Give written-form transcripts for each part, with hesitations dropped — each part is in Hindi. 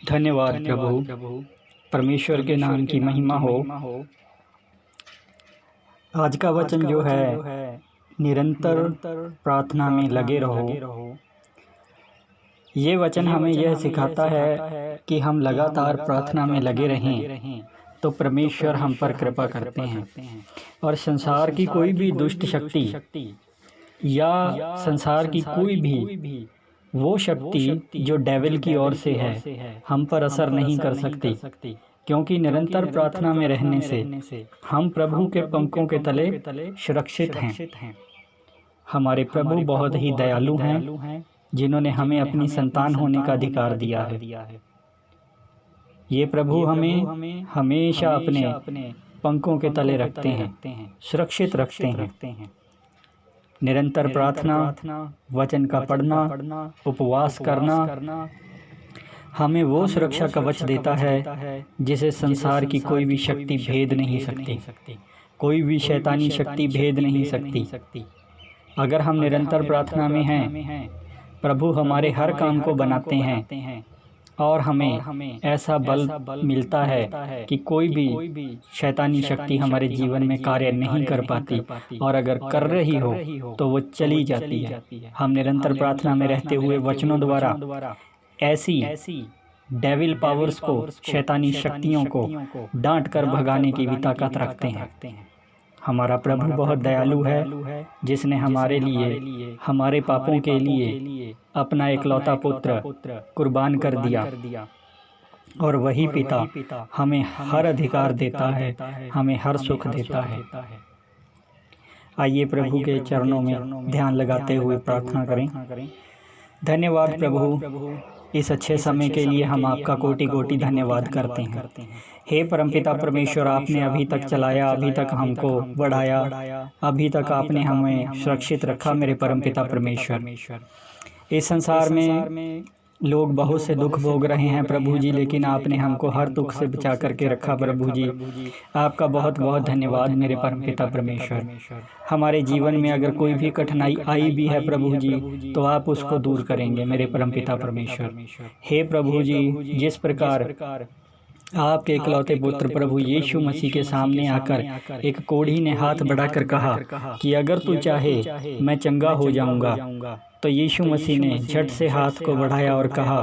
धन्यवाद प्रभु। परमेश्वर के नाम की महिमा हो। आज का वचन जो है, निरंतर प्रार्थना में लगे रहो। ये वचन हमें यह सिखाता है कि हम लगातार प्रार्थना में लगे रहें तो परमेश्वर हम पर कृपा करते हैं। और संसार की कोई भी दुष्ट शक्ति या संसार की कोई भी वो शक्ति जो डेविल की ओर से है, हम पर असर नहीं कर सकती, क्योंकि निरंतर प्रार्थना में रहने से हम प्रभु के पंखों के तले सुरक्षित हैं। हमारे प्रभु बहुत ही दयालु हैं, जिन्होंने हमें अपनी संतान होने का अधिकार दिया है। ये प्रभु हमें हमेशा अपने पंखों के तले रखते हैं, सुरक्षित रखते हैं। निरंतर प्रार्थना, वचन का पढ़ना, उपवास करना हमें वो सुरक्षा कवच देता है जिसे संसार की कोई भी शक्ति भेद नहीं सकती, कोई भी शैतानी शक्ति भेद नहीं सकती। अगर हम निरंतर प्रार्थना में हैं, प्रभु हमारे हर काम को बनाते हैं और हमें ऐसा बल मिलता है कि कोई भी शैतानी शक्ति हमारे जीवन में कार्य नहीं कर पाती, और अगर कर रही हो तो वो चली जाती है। हम निरंतर प्रार्थना में रहते हुए वचनों द्वारा ऐसी डेविल पावर्स को, शैतानी शक्तियों को डांट कर भगाने की भी ताकत रखते हैं। हमारा प्रभु बहुत दयालु है, जिसने हमारे लिए, हमारे पापों के लिए अपना इकलौता पुत्र कुर्बान कर दिया। और वही पिता हमें हर अधिकार देता है, हमें हर सुख देता है। आइए प्रभु के चरणों में ध्यान लगाते हुए प्रार्थना करें। धन्यवाद प्रभु, इस अच्छे समय के लिए हम आपका कोटि कोटि धन्यवाद करते हैं। हे परमपिता परमेश्वर, आपने अभी तक चलाया, अभी तक हमको बढ़ाया, अभी तक आपने हमें सुरक्षित रखा मेरे परमपिता परमेश्वर। इस संसार में लोग बहुत से दुख भोग रहे हैं प्रभु जी, लेकिन आपने हमको हर दुख से बचा करके रखा प्रभु जी। आपका बहुत बहुत धन्यवाद मेरे परमपिता परमेश्वर। हमारे जीवन में अगर कोई भी कठिनाई आई भी है प्रभु जी, तो आप उसको दूर करेंगे मेरे परमपिता परमेश्वर। हे प्रभु जी, जिस प्रकार आपके इकलौते पुत्र प्रभु यीशु मसीह के सामने आकर एक कोढ़ी ने हाथ बढ़ाकर कहा कि अगर तू चाहे मैं चंगा हो जाऊंगा, तो यीशु मसीह ने झट से हाथ को बढ़ाया और कहा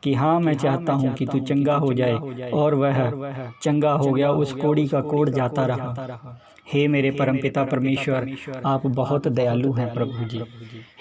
कि हाँ, मैं चाहता हूँ कि तू चंगा हो जाए। और वह चंगा हो गया, उस कोढ़ी का कोढ़ जाता रहा। हे मेरे परमपिता परमेश्वर, आप बहुत दयालु हैं प्रभु जी।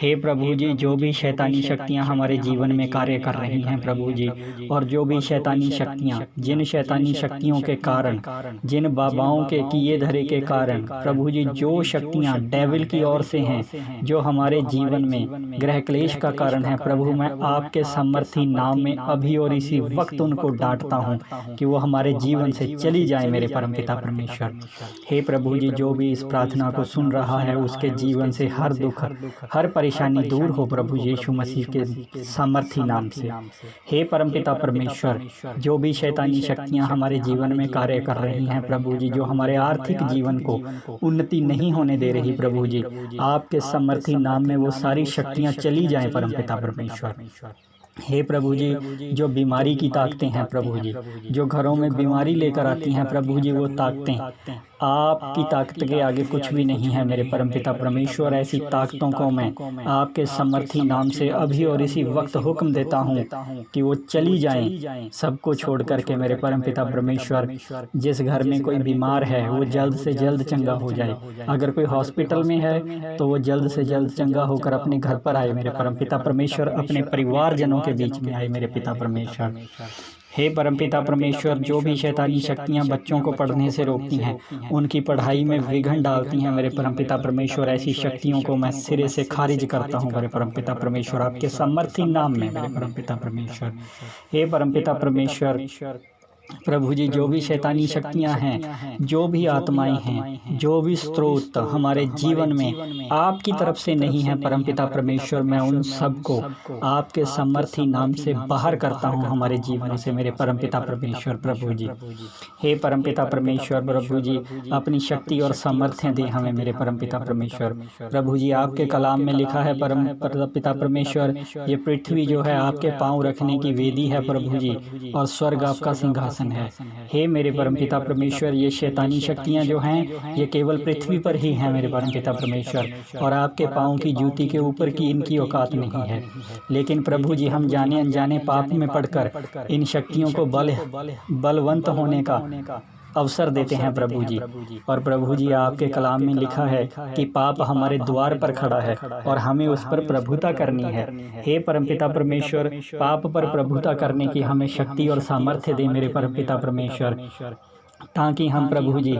हे प्रभु जी, जो भी शैतानी शक्तियां हमारे जीवन में कार्य कर रही हैं प्रभु जी, और जो भी शैतानी शक्तियां, जिन शैतानी शक्तियों के कारण, जिन बाबाओं के किए धरे के कारण प्रभु जी, जो शक्तियां डेविल की ओर से हैं, जो हमारे जीवन में ग्रह क्लेश का कारण है प्रभु, मैं आपके सामर्थी नाम में अभी और इसी वक्त उनको डांटता हूँ कि वो हमारे जीवन से चली जाए मेरे परमपिता परमेश्वर। हे प्रभु जी, जो भी इस प्रार्थना को सुन रहा है, उसके जीवन से हर दुख, हर परेशानी दूर हो प्रभु यीशु मसीह के सामर्थी नाम से। हे परमपिता परमेश्वर, जो भी शैतानी शक्तियां हमारे जीवन में कार्य कर रही हैं प्रभु जी, जो हमारे आर्थिक जीवन को उन्नति नहीं होने दे रही प्रभु जी, आपके सामर्थी नाम में वो सारी शक्तियां चली जाएं परमपिता परमेश्वर। हे प्रभु जी, जो बीमारी की ताकतें हैं प्रभु जी, जो घरों में बीमारी लेकर आती हैं प्रभु जी, वो ताकतें आपकी ताकत के आगे कुछ भी नहीं है मेरे परमपिता परमेश्वर। ऐसी ताकतों को मैं आपके समर्थी नाम से अभी और इसी वक्त हुक्म देता हूँ कि वो चली जाएं, सबको छोड़ करके मेरे परमपिता परमेश्वर। जिस घर में कोई बीमार है, वो जल्द से जल्द चंगा हो जाए। अगर कोई हॉस्पिटल में है, तो वो जल्द से जल्द चंगा होकर अपने घर पर आए मेरे परमपिता परमेश्वर, अपने परिवारजनों के बीच में आए मेरे पिता परमेश्वर। हे परमपिता परमेश्वर, जो भी शैतानी शक्तियां बच्चों को पढ़ने से रोकती हैं, उनकी पढ़ाई में विघ्न डालती हैं मेरे परमपिता परमेश्वर, ऐसी शक्तियों को मैं सिरे से खारिज करता हूं मेरे परमपिता परमेश्वर, आपके सामर्थी नाम में मेरे परमपिता परमेश्वर। हे परमपिता परमेश्वर, प्रभु जी जो भी शैतानी शक्तियां हैं, जो भी आत्माएं हैं, जो भी स्रोत हमारे जीवन में आपकी तरफ से नहीं है परमपिता परमेश्वर, मैं उन सबको आपके समर्थी नाम से बाहर करता हूं हमारे जीवन से मेरे परमपिता परमेश्वर। प्रभु जी हे परमपिता परमेश्वर, प्रभु जी अपनी शक्ति और सामर्थ्य दें हमें मेरे परमपिता परमेश्वर। प्रभु जी आपके कलाम में लिखा है परमपिता परमेश्वर, ये पृथ्वी जो है आपके पांव रखने की वेदी है प्रभु जी, और स्वर्ग आपका सिंहासन है। हे मेरे परमपिता परमेश्वर, ये शैतानी शक्तियां जो हैं ये केवल पृथ्वी पर ही हैं मेरे परमपिता परमेश्वर, और आपके पाँव की जूती के ऊपर की इनकी औकात नहीं है। लेकिन प्रभु जी हम जाने अनजाने पाप में पड़कर इन शक्तियों को बलवंत होने का अवसर देते हैं प्रभु जी। और प्रभु जी आपके कलाम में लिखा है कि पाप हमारे द्वार पर खड़ा है और हमें उस पर प्रभुता करनी है। हे परमपिता परमेश्वर, पाप पर प्रभुता करने की हमें शक्ति और सामर्थ्य दे मेरे परमपिता परमेश्वर, ताकि हम प्रभु जी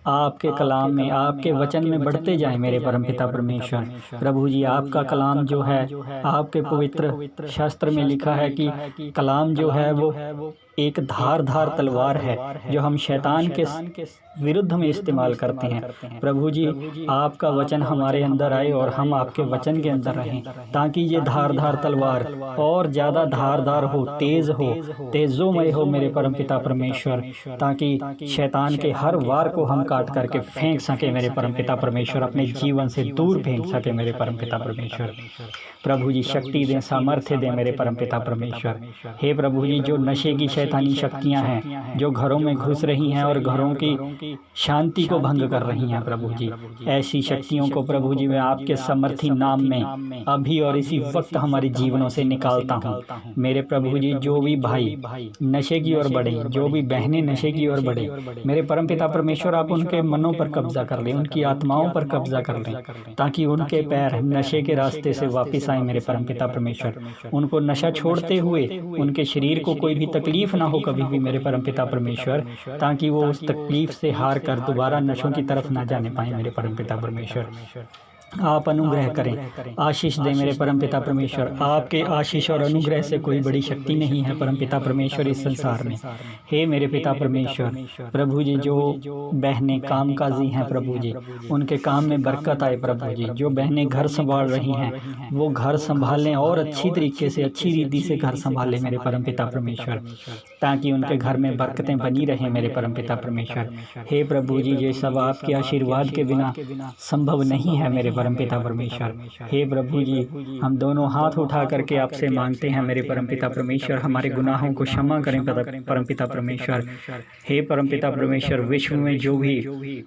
आपके कलाम में, आपके वचन में बढ़ते जाएं मेरे परमपिता परमेश्वर। प्रभु जी आपका कलाम जो है, आपके पवित्र शास्त्र में लिखा है कि कलाम जो है वो एक धारदार तलवार है जो हम शैतान के विरुद्ध में इस्तेमाल करते हैं। प्रभु जी आपका वचन हमारे अंदर आए और हम आपके वचन के अंदर रहें, ताकि ये धारदार तलवार और ज़्यादा धारदार हो, तेजोमय हो मेरे परमपिता परमेश्वर, ताकि शैतान के हर वार को हम काट करके फेंक सके मेरे परमपिता परमेश्वर, अपने जीवन से दूर फेंक सके मेरे परमपिता परमेश्वर। प्रभु जी शक्ति दें, सामर्थ्य दें मेरे परमपिता परमेश्वर। हे प्रभु जी जो नशे की शैतानी शक्तियां हैं जो घरों में घुस रही हैं और घरों की शांति को भंग कर रही हैं प्रभु जी, ऐसी शक्तियों को प्रभु जी मैं आपके समर्थी नाम में अभी और इसी वक्त हमारे जीवनों से निकालता हूँ मेरे प्रभु जी। जो भी भाई नशे की ओर बढ़े, जो भी बहनें नशे की ओर बढ़े मेरे परमपिता परमेश्वर, आप उनके मनों पर कब्जा कर लें, उनकी आत्माओं पर कब्जा कर लें, ताकि उनके पैर नशे के रास्ते से वापस आए मेरे परमपिता परमेश्वर। उनको नशा छोड़ते हुए उनके शरीर को कोई भी तकलीफ ना हो कभी भी मेरे परमपिता परमेश्वर, ताकि वो उस तकलीफ से हार कर दोबारा नशों की तरफ ना जाने पाए मेरे परमपिता परमेश्वर। आप अनुग्रह करें, आशीष दें मेरे परमपिता परमेश्वर। आपके आशीष और अनुग्रह से कोई बड़ी शक्ति नहीं है परमपिता परमेश्वर इस संसार में। हे मेरे पिता परमेश्वर, प्रभु जी जो बहनें कामकाजी हैं प्रभु जी, उनके काम में बरकत आए प्रभु जी। जो बहनें घर संभाल रही हैं वो घर संभालें और अच्छी तरीके से, अच्छी रीति से घर संभालें मेरे परमपिता परमेश्वर, ताकि उनके घर में बरकतें बनी रहें मेरे परमपिता परमेश्वर। हे प्रभु जी ये सब आपके आशीर्वाद के बिना संभव नहीं है मेरे परमपिता परमेश्वर। हे प्रभु जी हम दोनों हाथ उठा करके आपसे मांगते हैं मेरे परमपिता परमेश्वर, हमारे गुनाहों को क्षमा करें परमपिता परमेश्वर। हे परमपिता परमेश्वर, विश्व में जो भी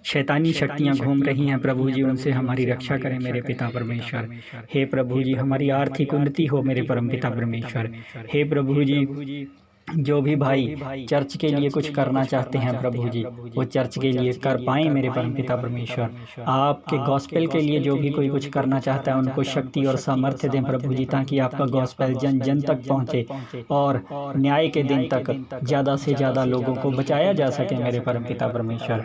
शैतानी शक्तियां घूम रही हैं प्रभु जी, उनसे हमारी रक्षा करें मेरे पिता परमेश्वर। हे प्रभु जी हमारी आर्थिक उन्नति हो मेरे परमपिता परमेश्वर। हे प्रभु जी जो भी भाई चर्च के लिए कुछ करना चाहते हैं प्रभु जी, वो चर्च के लिए कर पाएं मेरे परमपिता परमेश्वर। आपके गॉस्पेल के लिए जो भी कोई कुछ करना चाहता है उनको शक्ति और सामर्थ्य दें प्रभु जी, ताकि आपका गॉस्पेल जन जन तक पहुंचे और न्याय के दिन तक ज़्यादा से ज़्यादा लोगों को बचाया जा सके मेरे परमपिता परमेश्वर।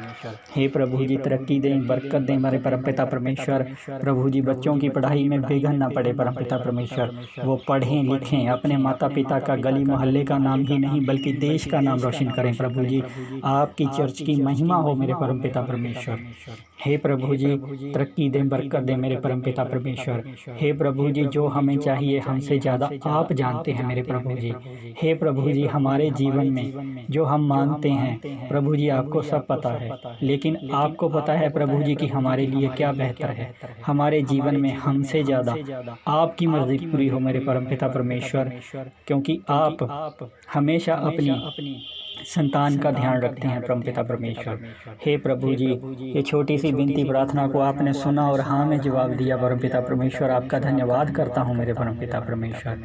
हे प्रभु जी तरक्की दें, बरकत दें मेरे परमपिता परमेश्वर। प्रभु जी बच्चों की पढ़ाई में विघ्न न पड़े परमपिता परमेश्वर, वो पढ़ें लिखें, अपने माता पिता का, गली मोहल्ले का नाम ही नहीं बल्कि देश का नाम रोशन करें प्रभु जी। आपकी चर्च की महिमा हो मेरे परमपिता परमेश्वर। हे प्रभु जी तरक्की दें, बरकत दें मेरे परमपिता परमेश्वर। हे प्रभु जी जो हमें चाहिए हमसे ज़्यादा आप जानते हैं मेरे प्रभु जी। हे प्रभु जी हमारे जीवन में जो हम मांगते हैं प्रभु जी आपको सब पता है, लेकिन आपको पता है प्रभु जी कि हमारे लिए क्या बेहतर है। हमारे जीवन में हमसे ज़्यादा आपकी मर्जी पूरी हो मेरे परमपिता परमेश्वर, क्योंकि आप हमेशा अपनी संतान का ध्यान रखते हैं परमपिता परमेश्वर। हे प्रभु जी ये छोटी सी विनती प्रार्थना को आपने सुना और हाँ में जवाब दिया परमपिता परमेश्वर, आपका धन्यवाद करता हूँ मेरे परमपिता परमेश्वर।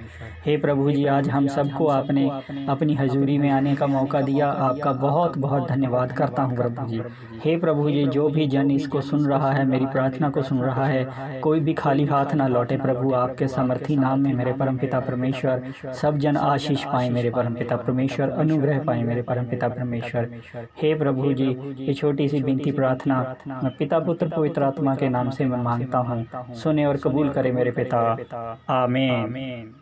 हे प्रभु जी आज हम सबको आपने अपनी हजूरी में आने का मौका दिया, आपका बहुत बहुत धन्यवाद करता हूँ प्रभु जी। हे प्रभु जी जो भी जन इसको सुन रहा है, मेरी प्रार्थना को सुन रहा है, कोई भी खाली हाथ ना लौटे प्रभु, आपके समर्थी नाम में मेरे परमपिता परमेश्वर। सब जन आशीष पाए मेरे परमपिता परमेश्वर, अनुग्रह पाए मेरे परमपिता परमेश्वर। हे प्रभु जी ये छोटी सी विनती प्रार्थना मैं पिता पुत्र पवित्र आत्मा के नाम से मैं मांगता हूँ, सुने और कबूल करे मेरे पिता। आमीन।